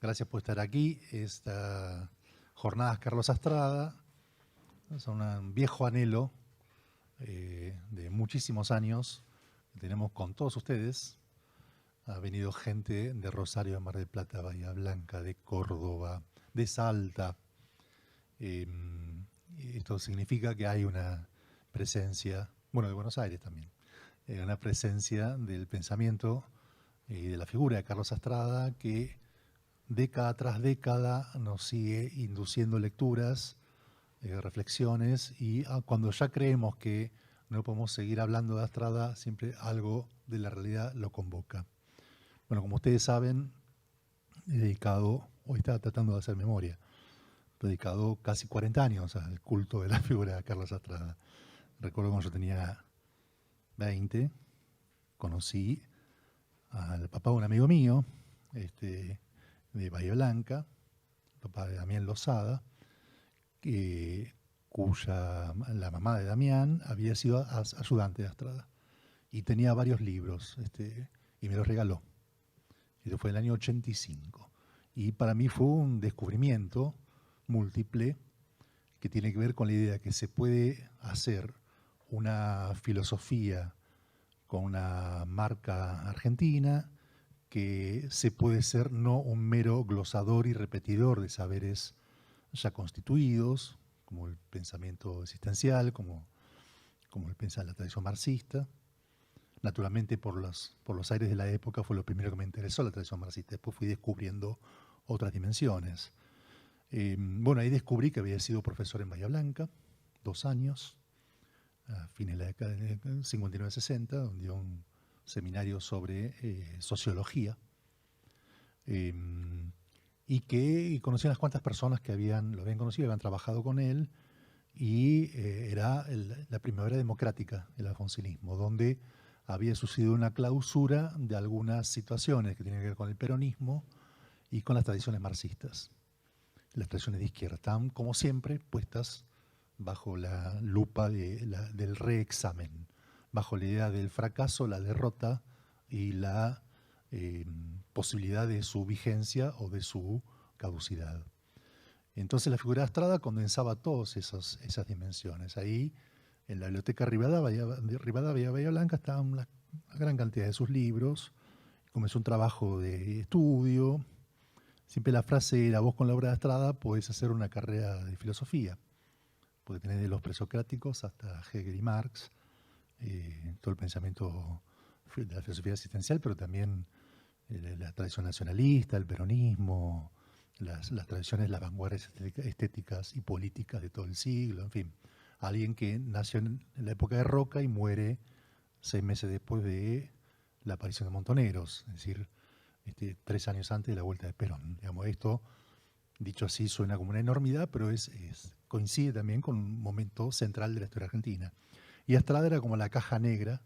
Gracias por estar aquí. Esta jornadas Carlos Astrada son un viejo anhelo de muchísimos años que tenemos con todos ustedes. Ha venido gente de Rosario, de Mar del Plata, Bahía Blanca, de Córdoba, de Salta. Esto significa que hay una presencia, bueno, de Buenos Aires también, una presencia del pensamiento y de la figura de Carlos Astrada que década tras década nos sigue induciendo lecturas, reflexiones, y cuando ya creemos que no podemos seguir hablando de Astrada, siempre algo de la realidad lo convoca. Bueno, como ustedes saben, hoy estaba tratando de hacer memoria, dedicado casi 40 años al culto de la figura de Carlos Astrada. Recuerdo cuando yo tenía 20, conocí al papá de un amigo mío, de Bahía Blanca, papá de Damián Lozada, la mamá de Damián había sido ayudante de Astrada y tenía varios libros, y me los regaló. Eso fue en el año 85. Y para mí fue un descubrimiento múltiple que tiene que ver con la idea que se puede hacer una filosofía con una marca argentina, que se puede ser no un mero glosador y repetidor de saberes ya constituidos, como el pensamiento existencial, como la tradición marxista. Naturalmente, por los aires de la época fue lo primero que me interesó, la tradición marxista. Después fui descubriendo otras dimensiones. Bueno, ahí descubrí que había sido profesor en Bahía Blanca, 2 años, a fines de la década de 59-60, donde dio un seminario sobre sociología, y que conocí a unas cuantas personas que lo habían conocido, habían trabajado con él, y era la primavera democrática, el alfonsinismo, donde había sucedido una clausura de algunas situaciones que tienen que ver con el peronismo y con las tradiciones marxistas. Las tradiciones de izquierda están, como siempre, puestas bajo la lupa del reexamen, bajo la idea del fracaso, la derrota y la posibilidad de su vigencia o de su caducidad. Entonces la figura de Astrada condensaba todas esas dimensiones. Ahí, en la biblioteca Rivadavia, Bahía Blanca, estaban una gran cantidad de sus libros. Comenzó un trabajo de estudio. Siempre la frase era: vos con la obra de Astrada podés hacer una carrera de filosofía. Podés tener de los presocráticos hasta Hegel y Marx, todo el pensamiento de la filosofía existencial, pero también la tradición nacionalista, el peronismo, las tradiciones, las vanguardias estéticas y políticas de todo el siglo, en fin. Alguien que nació en la época de Roca y muere 6 meses después de la aparición de Montoneros, es decir, 3 años antes de la vuelta de Perón. Digamos, esto, dicho así, suena como una enormidad, pero coincide también con un momento central de la historia argentina. Y Astrada era como la caja negra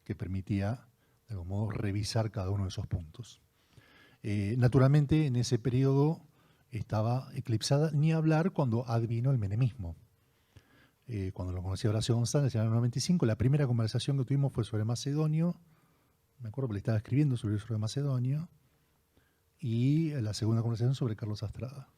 que permitía, de algún modo, revisar cada uno de esos puntos. Naturalmente, en ese periodo estaba eclipsada, ni hablar cuando advino el menemismo. Cuando lo conocí a Horacio González en el año 95, la primera conversación que tuvimos fue sobre Macedonio. Me acuerdo que le estaba escribiendo sobre Macedonio. Y la segunda conversación sobre Carlos Astrada.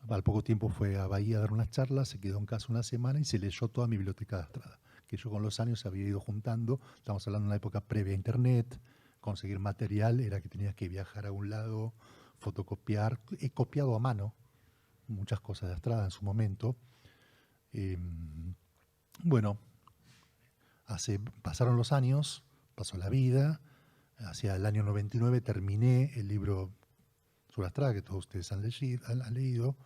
Al poco tiempo fue a Bahía a dar unas charlas, se quedó en casa una semana y se leyó toda mi biblioteca de Astrada, que yo con los años había ido juntando. Estamos hablando de una época previa a Internet. Conseguir material era que tenías que viajar a un lado, fotocopiar. He copiado a mano muchas cosas de Astrada en su momento. Bueno, pasaron los años, pasó la vida. Hacia el año 99 terminé el libro sobre Astrada, que todos ustedes han leído,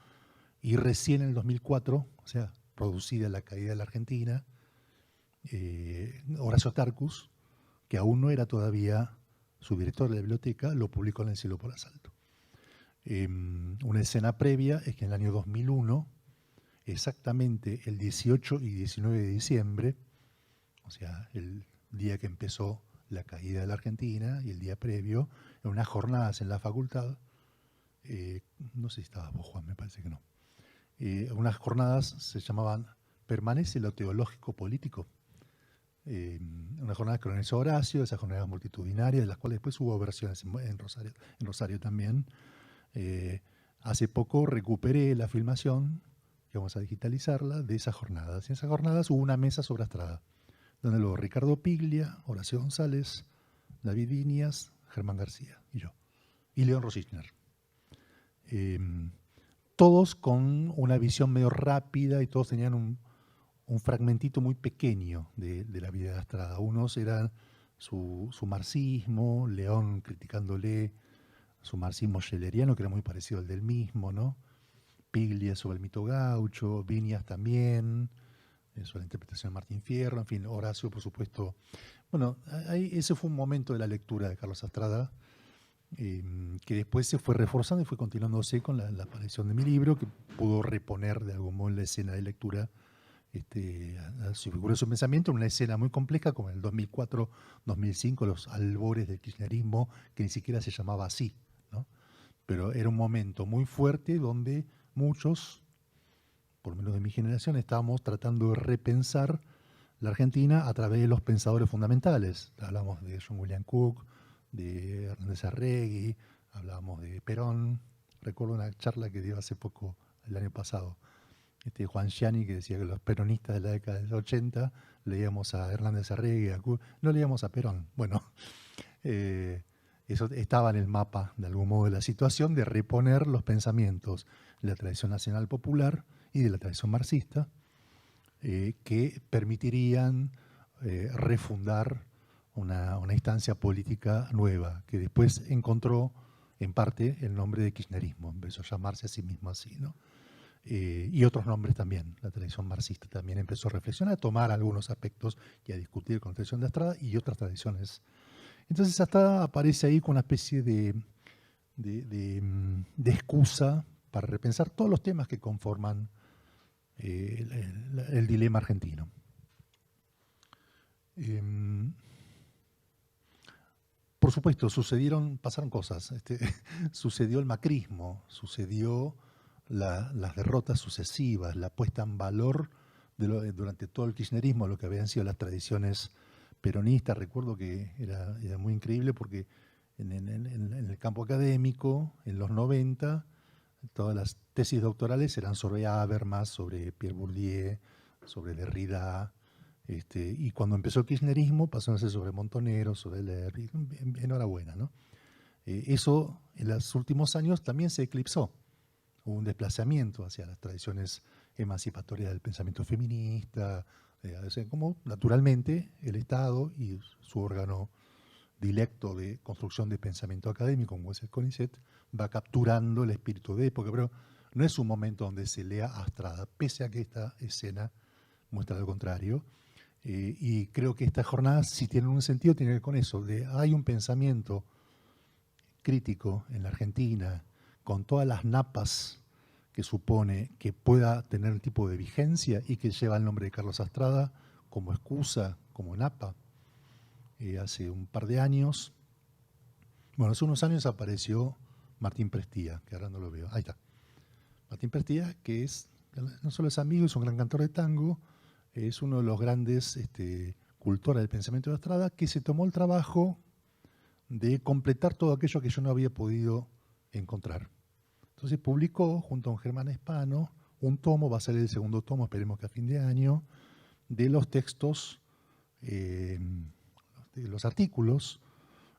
y recién en el 2004, o sea, producida la caída de la Argentina, Horacio Tarcus, que aún no era todavía subdirector de la biblioteca, lo publicó en El cielo por asalto. Una escena previa es que en el año 2001, exactamente el 18 y 19 de diciembre, o sea, el día que empezó la caída de la Argentina y el día previo, en unas jornadas en la facultad, no sé si estabas vos, Juan, me parece que no, unas jornadas se llamaban Permanece lo teológico político, Una jornada que organizó Horacio, esas jornadas multitudinarias, de las cuales después hubo versiones en Rosario también. Hace poco recuperé la filmación, y vamos a digitalizarla, de esas jornadas. En esas jornadas hubo una mesa sobre Astrada, donde luego Ricardo Piglia, Horacio González, David Viñas, Germán García y yo, y León Rosichner. Todos con una visión medio rápida y todos tenían un fragmentito muy pequeño de la vida de Astrada. Unos eran su marxismo, León criticándole su marxismo schleriano, que era muy parecido al del mismo, ¿no? Piglia sobre el mito gaucho, Viñas también, sobre la interpretación de Martín Fierro, en fin, Horacio, por supuesto. Bueno, ese fue un momento de la lectura de Carlos Astrada, que después se fue reforzando y fue continuándose con la aparición de mi libro, que pudo reponer de algún modo en la escena de lectura a su figura, su pensamiento, en una escena muy compleja como en el 2004-2005, los albores del kirchnerismo, que ni siquiera se llamaba así, ¿no? Pero era un momento muy fuerte donde muchos, por lo menos de mi generación, estábamos tratando de repensar la Argentina a través de los pensadores fundamentales. Hablamos de John William Cook, de Hernández Arregui, hablábamos de Perón. Recuerdo una charla que dio hace poco, el año pasado, Juan Gianni, que decía que los peronistas de la década del 80 leíamos a Hernández Arregui, a Cook, no leíamos a Perón. Bueno, eso estaba en el mapa, de algún modo, de la situación de reponer los pensamientos de la tradición nacional popular y de la tradición marxista, que permitirían refundar una instancia política nueva, que después encontró en parte el nombre de kirchnerismo, empezó a llamarse a sí mismo así, ¿no? Y otros nombres también. La tradición marxista también empezó a reflexionar, a tomar algunos aspectos y a discutir con la tradición de Astrada y otras tradiciones. Entonces Astrada aparece ahí con una especie de excusa para repensar todos los temas que conforman el dilema argentino. Por supuesto, pasaron cosas. Sucedió el macrismo, sucedió las derrotas sucesivas, la puesta en valor durante todo el kirchnerismo, lo que habían sido las tradiciones peronistas. Recuerdo que era muy increíble porque en el campo académico, en los 90, todas las tesis doctorales eran sobre Habermas, sobre Pierre Bourdieu, sobre Derrida, y cuando empezó el kirchnerismo pasó a ser sobre Montonero, sobre Lerry. Enhorabuena, ¿no? Eso en los últimos años también se eclipsó. Hubo un desplazamiento hacia las tradiciones emancipatorias del pensamiento feminista, como naturalmente el Estado y su órgano dilecto de construcción de pensamiento académico, como es el CONICET, va capturando el espíritu de época, pero no es un momento donde se lea a Astrada, pese a que esta escena muestra lo contrario. Y creo que estas jornadas, si tienen un sentido, tienen que ver con eso, de hay un pensamiento crítico en la Argentina, con todas las napas que supone que pueda tener un tipo de vigencia y que lleva el nombre de Carlos Astrada como excusa, como napa. Hace un par de años, bueno, hace unos años apareció Martín Prestía, que ahora no lo veo, ahí está. Martín Prestía, que no solo es amigo, es un gran cantor de tango, es uno de los grandes cultores del pensamiento de Astrada, que se tomó el trabajo de completar todo aquello que yo no había podido encontrar. Entonces publicó, junto a un Germán Espano, un tomo, va a salir el segundo tomo, esperemos que a fin de año, de los textos, de los artículos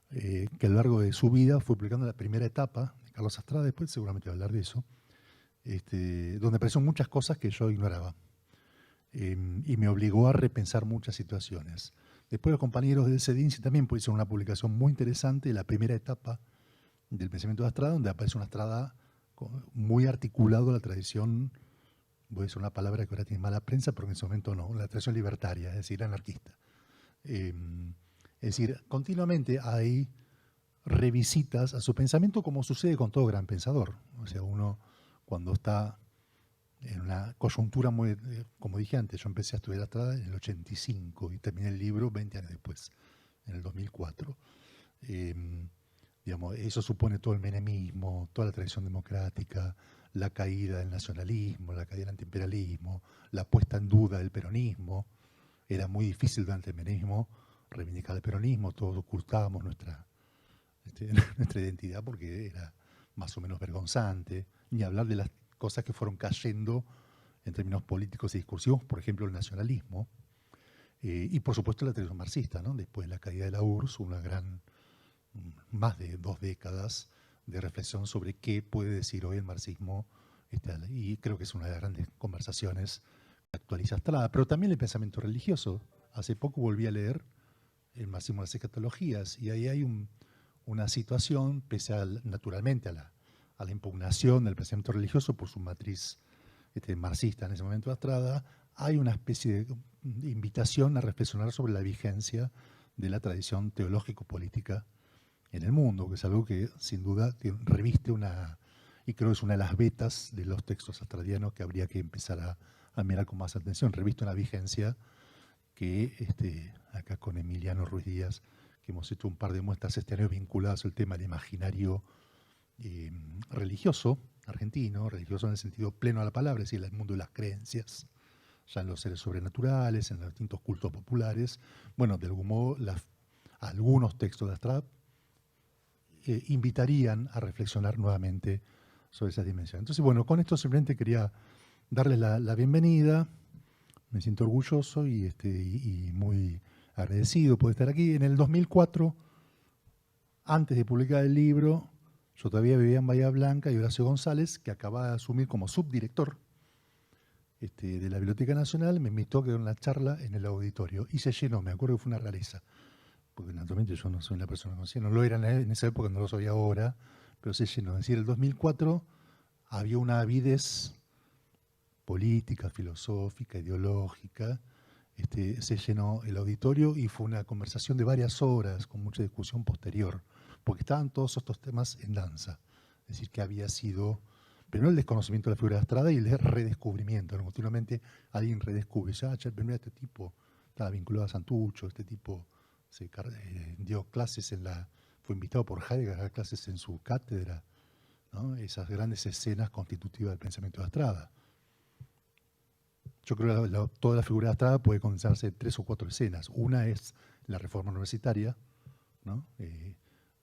que a lo largo de su vida fue publicando la primera etapa de Carlos Astrada, después seguramente va a hablar de eso, donde aparecieron muchas cosas que yo ignoraba. Y me obligó a repensar muchas situaciones. Después los compañeros del CEDINCI también hicieron una publicación muy interesante, la primera etapa del pensamiento de Astrada, donde aparece una Astrada muy articulado a la tradición, voy a decir una palabra que ahora tiene mala prensa, pero en ese momento no, la tradición libertaria, es decir, anarquista. Es decir, continuamente hay revisitas a su pensamiento, como sucede con todo gran pensador. O sea, uno cuando está en una coyuntura muy, como dije antes, yo empecé a estudiar Astrada en el 85 y terminé el libro 20 años después, en el 2004. Digamos, eso supone todo el menemismo, toda la tradición democrática, la caída del nacionalismo, la caída del antiimperialismo, la puesta en duda del peronismo, era muy difícil durante el menemismo reivindicar el peronismo, todos ocultábamos nuestra identidad porque era más o menos vergonzante, ni hablar de las cosas que fueron cayendo en términos políticos y discursivos, por ejemplo, el nacionalismo, y por supuesto la tradición marxista, ¿no? Después de la caída de la URSS, más de 2 décadas de reflexión sobre qué puede decir hoy el marxismo, y creo que es una de las grandes conversaciones que actualiza Estrada, pero también el pensamiento religioso. Hace poco volví a leer el marxismo de las escatologías, y ahí hay una situación, pese naturalmente a la impugnación del pensamiento religioso por su matriz marxista en ese momento de Estrada, hay una especie de invitación a reflexionar sobre la vigencia de la tradición teológico-política en el mundo, que es algo que sin duda reviste y creo que es una de las vetas de los textos estradianos que habría que empezar a mirar con más atención, reviste una vigencia que acá con Emiliano Ruiz Díaz, que hemos hecho un par de muestras este año vinculadas al tema del imaginario religioso argentino, religioso en el sentido pleno de la palabra, es decir, el mundo de las creencias, ya en los seres sobrenaturales, en los distintos cultos populares. Bueno, de algún modo, algunos textos de Estrada invitarían a reflexionar nuevamente sobre esas dimensiones. Entonces, bueno, con esto simplemente quería darles la bienvenida. Me siento orgulloso y muy agradecido por estar aquí. En el 2004, antes de publicar el libro, yo todavía vivía en Bahía Blanca y Horacio González, que acababa de asumir como subdirector de la Biblioteca Nacional, me invitó a que diera una charla en el auditorio y se llenó. Me acuerdo que fue una rareza, porque naturalmente yo no soy una persona conocida, no lo era en esa época, no lo soy ahora, pero se llenó. Es decir, en el 2004 había una avidez política, filosófica, ideológica, se llenó el auditorio y fue una conversación de varias horas con mucha discusión posterior, porque estaban todos estos temas en danza. Es decir, que había sido, primero el desconocimiento de la figura de Estrada y el redescubrimiento, ¿no? Continuamente alguien redescubre, primero este tipo estaba vinculado a Santucho, este tipo dio clases fue invitado por Heidegger a dar clases en su cátedra, ¿no? Esas grandes escenas constitutivas del pensamiento de Estrada. Yo creo que toda la figura de Estrada puede condensarse en 3 o 4 escenas. Una es la reforma universitaria, ¿no?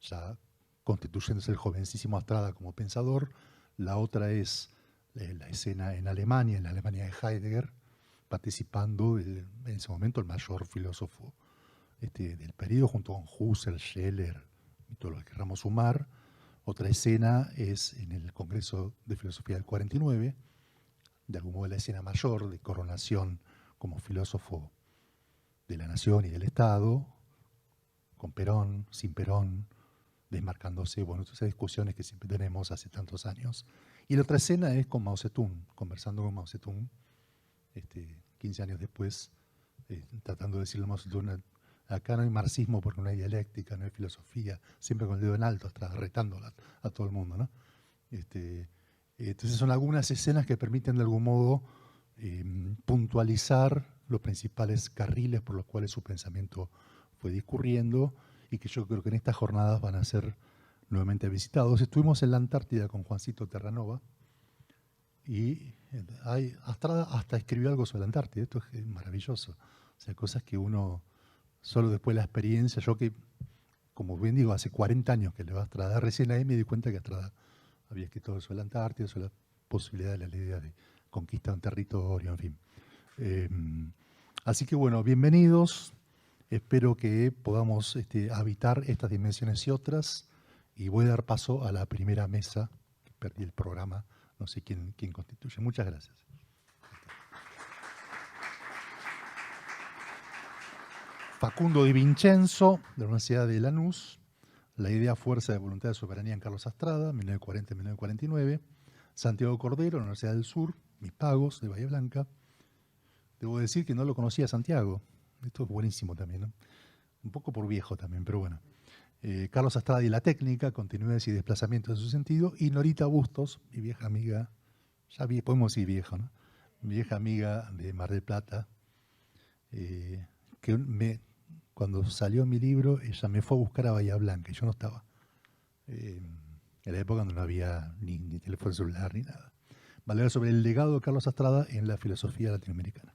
Ya constituyéndose el jovencísimo Estrada como pensador. La otra es la escena en la Alemania de Heidegger, participando en ese momento el mayor filósofo del periodo, junto con Husserl, Scheler y todo lo que queramos sumar. Otra escena es en el Congreso de Filosofía del 49, de algún modo la escena mayor de coronación como filósofo de la nación y del Estado, con Perón, sin Perón, desmarcándose, bueno, todas esas discusiones que siempre tenemos hace tantos años. Y la otra escena es con Mao Zedong, conversando con Mao Zedong, 15 años después, tratando de decirle a Mao Zedong, acá no hay marxismo porque no hay dialéctica, no hay filosofía, siempre con el dedo en alto, retándola a todo el mundo, ¿no? Entonces son algunas escenas que permiten de algún modo puntualizar los principales carriles por los cuales su pensamiento fue discurriendo y que yo creo que en estas jornadas van a ser nuevamente visitados. Estuvimos en la Antártida con Juancito Terranova y hasta escribió algo sobre la Antártida. Esto es maravilloso. O sea, cosas que uno, solo después de la experiencia, yo que, como bien digo, hace 40 años que le va a Estrada, recién ahí me di cuenta que Estrada había escrito sobre la Antártida, sobre la posibilidad de la idea de conquistar un territorio, en fin. Así que bueno, bienvenidos. Espero que podamos habitar estas dimensiones y otras. Y voy a dar paso a la primera mesa, que perdí el programa, no sé quién constituye. Muchas gracias. Facundo Di Vincenzo, de la Universidad de Lanús. La idea Fuerza de Voluntad de Soberanía en Carlos Estrada, 1940-1949. Santiago Cordero, la Universidad del Sur, Mis Pagos, de Bahía Blanca. Debo decir que no lo conocía Santiago. Esto es buenísimo también, ¿no? Un poco por viejo también, pero bueno. Carlos Estrada y la técnica, continuidades y desplazamientos en su sentido. Y Norita Bustos, mi vieja amiga, podemos decir viejo, ¿no? Mi vieja amiga de Mar del Plata, cuando salió mi libro, ella me fue a buscar a Bahía Blanca y yo no estaba. En la época donde no había ni teléfono celular ni nada. Va a leer sobre el legado de Carlos Estrada en la filosofía latinoamericana.